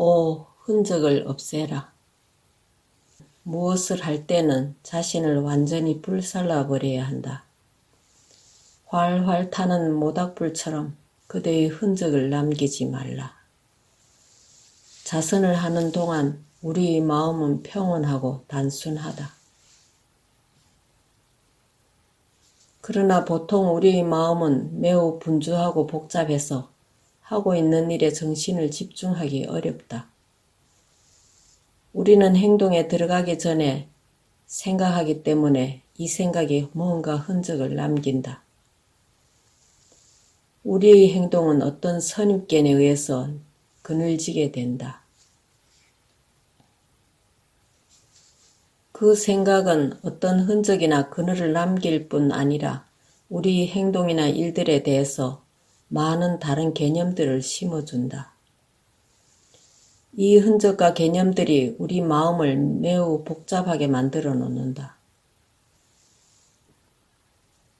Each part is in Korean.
오, 흔적을 없애라. 무엇을 할 때는 자신을 완전히 불살라 버려야 한다. 활활 타는 모닥불처럼 그대의 흔적을 남기지 말라. 자선을 하는 동안 우리의 마음은 평온하고 단순하다. 그러나 보통 우리의 마음은 매우 분주하고 복잡해서 하고 있는 일에 정신을 집중하기 어렵다. 우리는 행동에 들어가기 전에 생각하기 때문에 이 생각이 무언가 흔적을 남긴다. 우리의 행동은 어떤 선입견에 의해서 그늘지게 된다. 그 생각은 어떤 흔적이나 그늘을 남길 뿐 아니라 우리의 행동이나 일들에 대해서 많은 다른 개념들을 심어준다. 이 흔적과 개념들이 우리 마음을 매우 복잡하게 만들어 놓는다.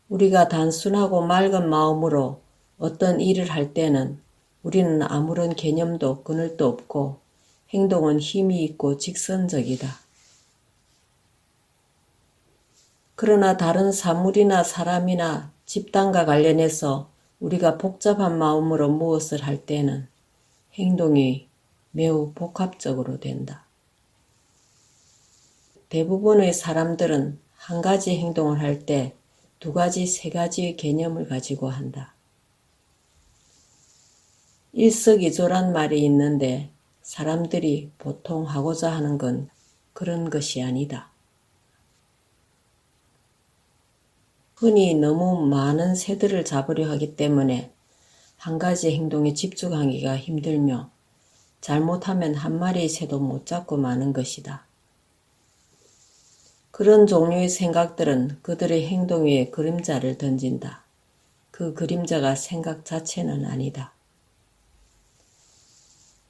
우리가 단순하고 맑은 마음으로 어떤 일을 할 때는 우리는 아무런 개념도 그늘도 없고 행동은 힘이 있고 직선적이다. 그러나 다른 사물이나 사람이나 집단과 관련해서 우리가 복잡한 마음으로 무엇을 할 때는 행동이 매우 복합적으로 된다. 대부분의 사람들은 한 가지 행동을 할 때 두 가지, 세 가지의 개념을 가지고 한다. 일석이조란 말이 있는데 사람들이 보통 하고자 하는 건 그런 것이 아니다. 흔히 너무 많은 새들을 잡으려 하기 때문에 한 가지 행동에 집중하기가 힘들며 잘못하면 한 마리의 새도 못 잡고 마는 것이다. 그런 종류의 생각들은 그들의 행동 위에 그림자를 던진다. 그 그림자가 생각 자체는 아니다.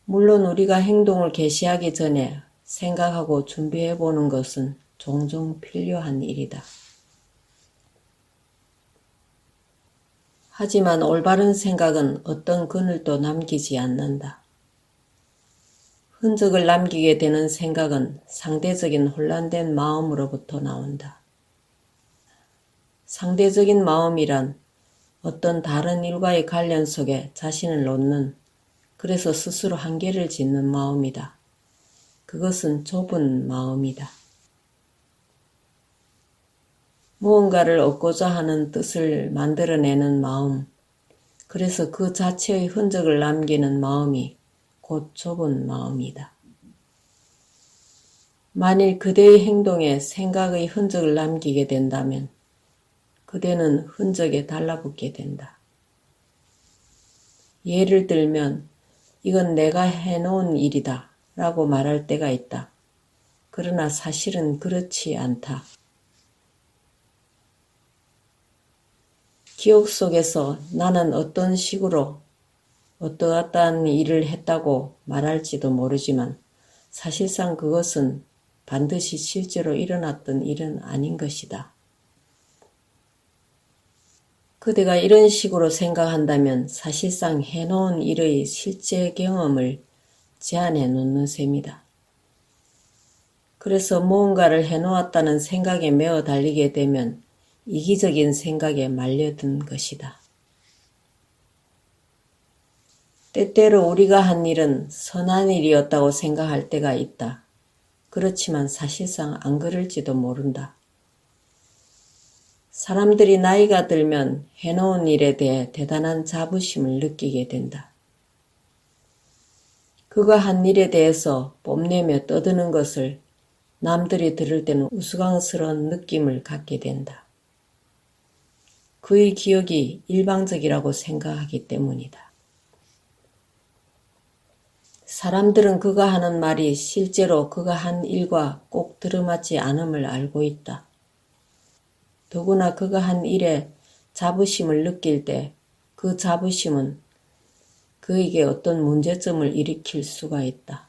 물론 우리가 행동을 개시하기 전에 생각하고 준비해보는 것은 종종 필요한 일이다. 하지만 올바른 생각은 어떤 그늘도 남기지 않는다. 흔적을 남기게 되는 생각은 상대적인 혼란된 마음으로부터 나온다. 상대적인 마음이란 어떤 다른 일과의 관련 속에 자신을 놓는, 그래서 스스로 한계를 짓는 마음이다. 그것은 좁은 마음이다. 무언가를 얻고자 하는 뜻을 만들어내는 마음, 그래서 그 자체의 흔적을 남기는 마음이 곧 좁은 마음이다. 만일 그대의 행동에 생각의 흔적을 남기게 된다면 그대는 흔적에 달라붙게 된다. 예를 들면 이건 내가 해놓은 일이다 라고 말할 때가 있다. 그러나 사실은 그렇지 않다. 기억 속에서 나는 어떤 식으로 어떠한 일을 했다고 말할지도 모르지만 사실상 그것은 반드시 실제로 일어났던 일은 아닌 것이다. 그대가 이런 식으로 생각한다면 사실상 해놓은 일의 실제 경험을 제한해 놓는 셈이다. 그래서 무언가를 해놓았다는 생각에 매어 달리게 되면 이기적인 생각에 말려든 것이다. 때때로 우리가 한 일은 선한 일이었다고 생각할 때가 있다. 그렇지만 사실상 안 그럴지도 모른다. 사람들이 나이가 들면 해놓은 일에 대해 대단한 자부심을 느끼게 된다. 그가 한 일에 대해서 뽐내며 떠드는 것을 남들이 들을 때는 우스꽝스러운 느낌을 갖게 된다. 그의 기억이 일방적이라고 생각하기 때문이다. 사람들은 그가 하는 말이 실제로 그가 한 일과 꼭 들어맞지 않음을 알고 있다. 더구나 그가 한 일에 자부심을 느낄 때 그 자부심은 그에게 어떤 문제점을 일으킬 수가 있다.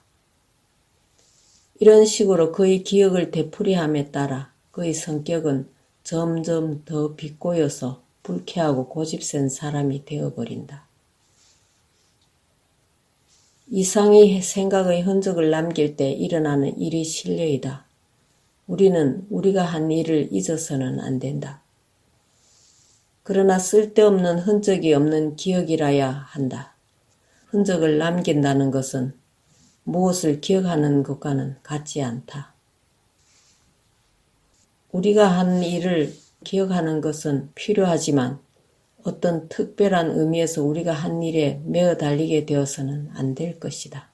이런 식으로 그의 기억을 되풀이함에 따라 그의 성격은 점점 더 비꼬여서 불쾌하고 고집센 사람이 되어버린다. 이상의 생각의 흔적을 남길 때 일어나는 일이 신뢰이다. 우리는 우리가 한 일을 잊어서는 안 된다. 그러나 쓸데없는 흔적이 없는 기억이라야 한다. 흔적을 남긴다는 것은 무엇을 기억하는 것과는 같지 않다. 우리가 한 일을 기억하는 것은 필요하지만 어떤 특별한 의미에서 우리가 한 일에 매어 달리게 되어서는 안 될 것이다.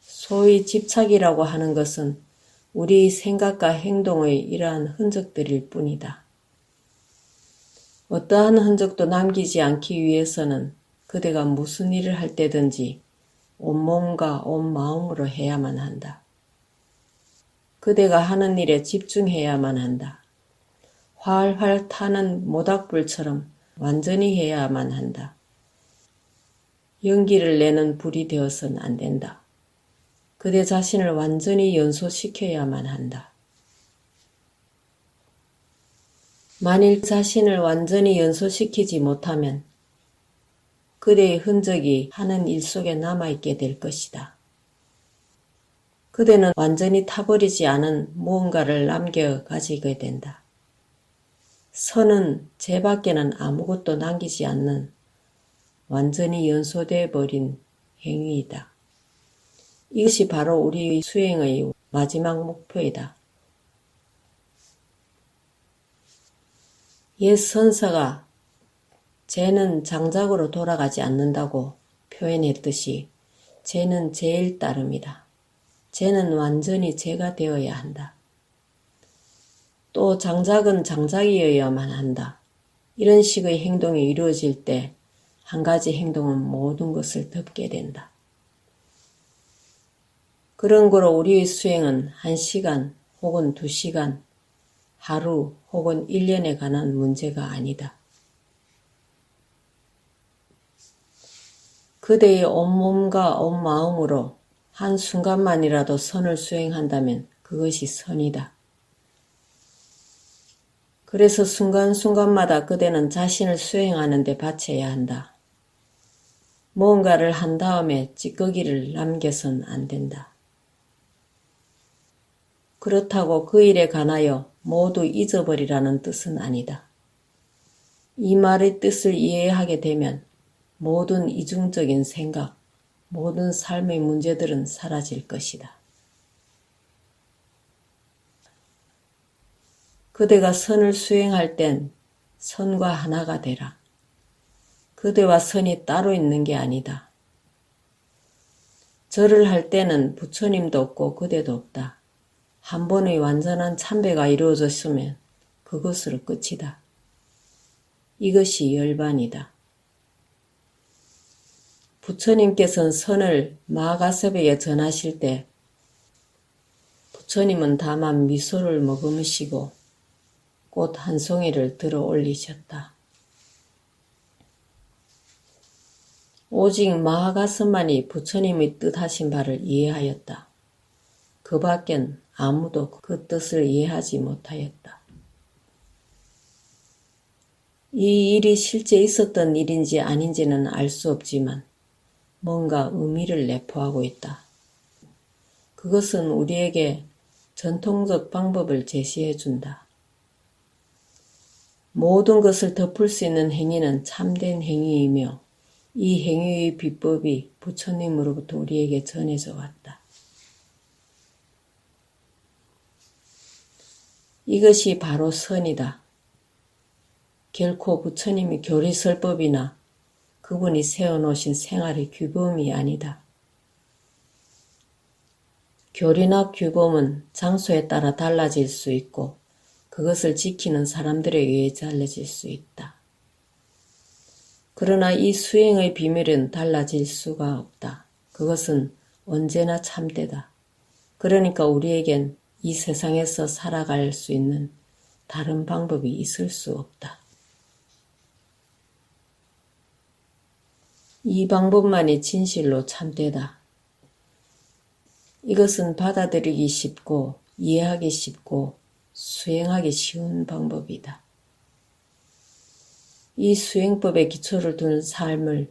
소위 집착이라고 하는 것은 우리 생각과 행동의 이러한 흔적들일 뿐이다. 어떠한 흔적도 남기지 않기 위해서는 그대가 무슨 일을 할 때든지 온몸과 온 마음으로 해야만 한다. 그대가 하는 일에 집중해야만 한다. 활활 타는 모닥불처럼 완전히 해야만 한다. 연기를 내는 불이 되어서는 안 된다. 그대 자신을 완전히 연소시켜야만 한다. 만일 자신을 완전히 연소시키지 못하면 그대의 흔적이 하는 일 속에 남아있게 될 것이다. 그대는 완전히 타버리지 않은 무언가를 남겨 가지게 된다. 선은 제 밖에는 아무것도 남기지 않는 완전히 연소되어 버린 행위이다. 이것이 바로 우리의 수행의 마지막 목표이다. 옛 선사가 쟤는 장작으로 돌아가지 않는다고 표현했듯이 쟤는 쟤일 따름이다. 쟤는 완전히 쟤가 되어야 한다. 또 장작은 장작이어야만 한다. 이런 식의 행동이 이루어질 때 한 가지 행동은 모든 것을 덮게 된다. 그런 거로 우리의 수행은 1시간 혹은 2시간, 하루 혹은 1년에 관한 문제가 아니다. 그대의 온몸과 온 마음으로 한순간만이라도 선을 수행한다면 그것이 선이다. 그래서 순간순간마다 그대는 자신을 수행하는 데 바쳐야 한다. 무언가를 한 다음에 찌꺼기를 남겨선 안 된다. 그렇다고 그 일에 관하여 모두 잊어버리라는 뜻은 아니다. 이 말의 뜻을 이해하게 되면 모든 이중적인 생각, 모든 삶의 문제들은 사라질 것이다. 그대가 선을 수행할 땐 선과 하나가 되라. 그대와 선이 따로 있는 게 아니다. 절을 할 때는 부처님도 없고 그대도 없다. 한 번의 완전한 참배가 이루어졌으면 그것으로 끝이다. 이것이 열반이다. 부처님께서는 선을 마가섭에게 전하실 때 부처님은 다만 미소를 머금으시고 꽃 한 송이를 들어 올리셨다. 오직 마가섭만이 부처님의 뜻하신 바를 이해하였다. 그 밖엔 아무도 그 뜻을 이해하지 못하였다. 이 일이 실제 있었던 일인지 아닌지는 알 수 없지만 뭔가 의미를 내포하고 있다. 그것은 우리에게 전통적 방법을 제시해 준다. 모든 것을 덮을 수 있는 행위는 참된 행위이며 이 행위의 비법이 부처님으로부터 우리에게 전해져 왔다. 이것이 바로 선이다. 결코 부처님이 교리설법이나 그분이 세워놓으신 생활의 규범이 아니다. 교리나 규범은 장소에 따라 달라질 수 있고 그것을 지키는 사람들에 의해 달라질 수 있다. 그러나 이 수행의 비밀은 달라질 수가 없다. 그것은 언제나 참되다. 그러니까 우리에겐 이 세상에서 살아갈 수 있는 다른 방법이 있을 수 없다. 이 방법만이 진실로 참되다. 이것은 받아들이기 쉽고 이해하기 쉽고 수행하기 쉬운 방법이다. 이 수행법에 기초를 둔 삶을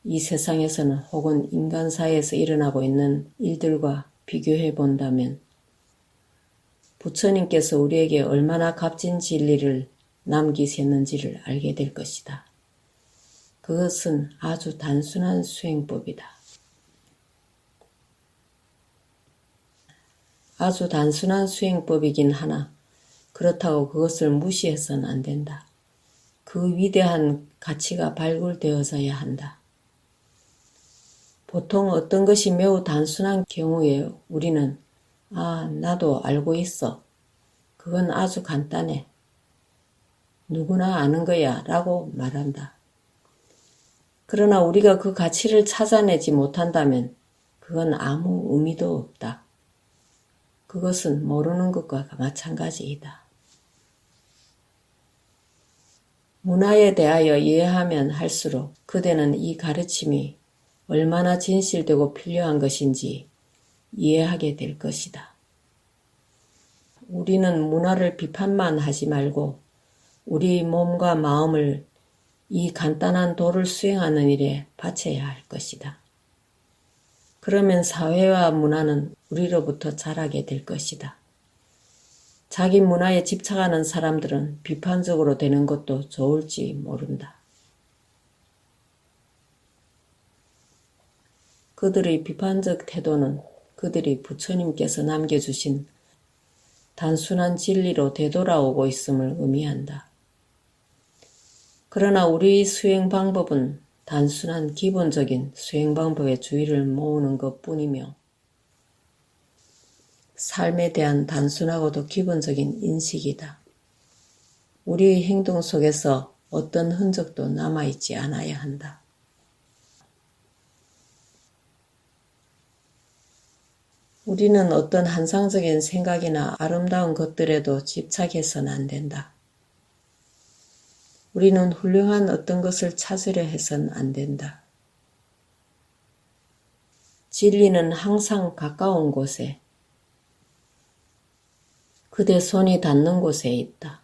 이 세상에서는 혹은 인간 사회에서 일어나고 있는 일들과 비교해 본다면 부처님께서 우리에게 얼마나 값진 진리를 남기셨는지를 알게 될 것이다. 그것은 아주 단순한 수행법이다. 아주 단순한 수행법이긴 하나 그렇다고 그것을 무시해서는 안 된다. 그 위대한 가치가 발굴되어져야 한다. 보통 어떤 것이 매우 단순한 경우에 우리는 나도 알고 있어. 그건 아주 간단해. 누구나 아는 거야 라고 말한다. 그러나 우리가 그 가치를 찾아내지 못한다면 그건 아무 의미도 없다. 그것은 모르는 것과 마찬가지이다. 문화에 대하여 이해하면 할수록 그대는 이 가르침이 얼마나 진실되고 필요한 것인지 이해하게 될 것이다. 우리는 문화를 비판만 하지 말고 우리 몸과 마음을 이 간단한 도를 수행하는 일에 바쳐야 할 것이다. 그러면 사회와 문화는 우리로부터 자라게 될 것이다. 자기 문화에 집착하는 사람들은 비판적으로 되는 것도 좋을지 모른다. 그들의 비판적 태도는 그들이 부처님께서 남겨주신 단순한 진리로 되돌아오고 있음을 의미한다. 그러나 우리 수행 방법은 단순한 기본적인 수행 방법의 주의를 모으는 것뿐이며 삶에 대한 단순하고도 기본적인 인식이다. 우리의 행동 속에서 어떤 흔적도 남아있지 않아야 한다. 우리는 어떤 환상적인 생각이나 아름다운 것들에도 집착해서는 안 된다. 우리는 훌륭한 어떤 것을 찾으려 해서는 안 된다. 진리는 항상 가까운 곳에, 그대 손이 닿는 곳에 있다.